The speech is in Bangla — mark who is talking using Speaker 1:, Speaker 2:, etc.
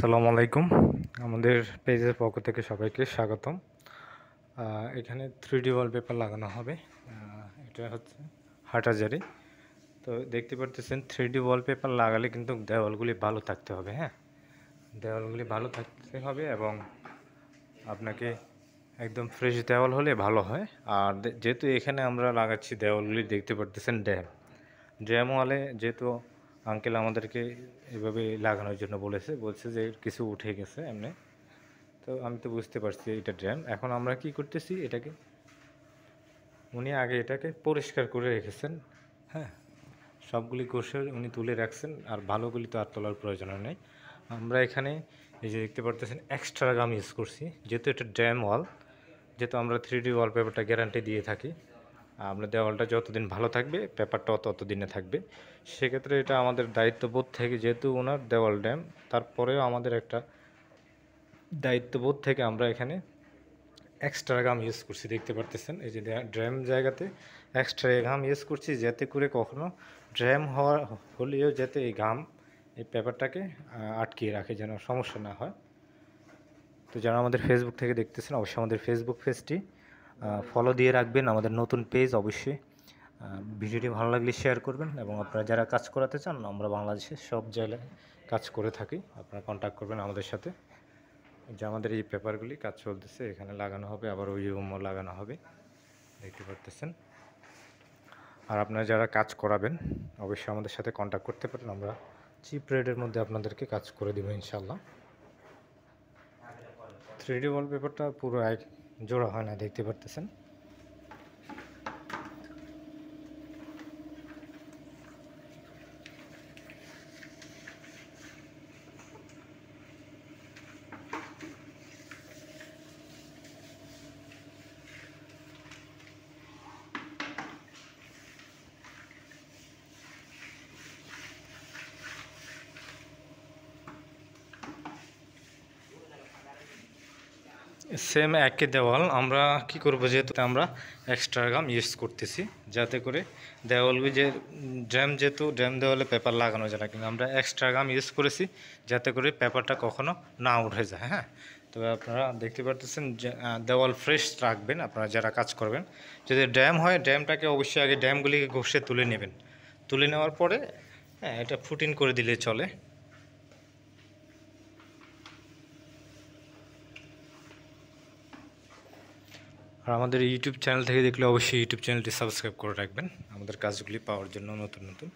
Speaker 1: আসসালামু আলাইকুম। আমাদের পেজের পক্ষ থেকে সবাইকে স্বাগতম। এখানে 3D ওয়ালপেপার লাগানো হবে। এটা হচ্ছে হাটাজারি। তো দেখতে পারতেছেন 3D ওয়ালপেপার লাগালে কিন্তু দেওয়ালগুলি ভালো থাকতে হবে। হ্যাঁ, দেওয়ালগুলি ভালো থাকতে হবে এবং আপনাকে একদম ফ্রেশ দেওয়াল হলে ভালো হয়। আর যেহেতু এখানে আমরা লাগাচ্ছি দেওয়ালগুলি দেখতে পারতেছেন ড্যাম ওয়ালে, যেহেতু আঙ্কেল আমাদেরকে এভাবে লাগানোর জন্য বলছে যে কিছু উঠে গেছে এমনি। তো আমি তো বুঝতে পারছি এটা ড্যাম। এখন আমরা কি করতেছি, উনি আগে এটাকে পরিষ্কার করে রেখেছেন। হ্যাঁ, সবগুলি কোষে উনি তুলে রাখছেন, আর ভালোগুলি তো আর তোলার প্রয়োজন নেই। আমরা এখানে এই যে দেখতে পারতেছেন এক্সট্রা গাম ইউজ করছি, যেহেতু এটা ড্যাম ওয়াল। যেহেতু আমরা 3D ওয়ালপেপারটা গ্যারান্টি দিয়ে থাকি, আপনার দেওয়ালটা যতদিন ভালো থাকবে পেপারটাও ততদিনে থাকবে। সেক্ষেত্রে এটা আমাদের দায়িত্ববোধ থেকে, যেহেতু ওনার দেওয়াল ড্যাম, তারপরেও আমাদের একটা দায়িত্ববোধ থেকে আমরা এখানে এক্সট্রা গাম ইউজ করছি। দেখতে পারতেছেন এই যে ড্যাম জায়গাতে এক্সট্রা গাম ইউজ করছি, যাতে করে কখনো ড্যাম হলেও যাতে এই গাম এই পেপারটাকে আটকিয়ে রাখে, যেন সমস্যা না হয়। তো যারা আমাদের ফেসবুক থেকে দেখতেছেন, অবশ্যই আমাদের ফেসবুক পেজটি ফলো দিয়ে রাখবেন, আমাদের নতুন পেজ। অবশ্যই ভিডিওটি ভালো লাগলে শেয়ার করবেন, এবং আপনারা যারা কাজ করাতে চান, আমরা বাংলাদেশে সব জায়গায় কাজ করে থাকি। আপনারা কন্ট্যাক্ট করবেন আমাদের সাথে। যে আমাদের এই পেপারগুলি কাজ চলতেছে, এখানে লাগানো হবে, আবার ওই রুমও লাগানো হবে, দেখতে পারতেছেন। আর আপনারা যারা কাজ করাবেন, অবশ্যই আমাদের সাথে কন্ট্যাক্ট করতে পারেন। আমরা চিপ রেটের মধ্যে আপনাদেরকে কাজ করে দেবো ইনশাল্লাহ। 3D ওয়ালপেপারটা পুরো এক জোড়া হয় না, দেখতে পারতেছেন। সেম একই দেওয়াল আমরা কি করব, যেহেতু আমরা এক্সট্রা গাম ইউজ করতেছি, যাতে করে দেওয়ালগুলি যে যেহেতু ড্যাম দেওয়ালে পেপার লাগানো যায় না, কিন্তু আমরা এক্সট্রা গাম ইউজ করেছি যাতে করে পেপারটা কখনো না উঠে যায়। হ্যাঁ, তবে আপনারা দেখতে পারতেছেন যে দেওয়াল ফ্রেশ রাখবেন। আপনারা যারা কাজ করবেন, যদি ড্যাম হয়, ড্যামটাকে অবশ্যই আগে ড্যামগুলিকে ঘষে তুলে নেবেন। তুলে নেওয়ার পরে হ্যাঁ, এটা ফুটিং করে দিলে চলে। আর আমাদের ইউটিউব চ্যানেল থেকে দেখলে অবশ্যই ইউটিউব চ্যানেলটি সাবস্ক্রাইব করে রাখবেন, আমাদের কাজগুলি পাওয়ার জন্য নতুন নতুন।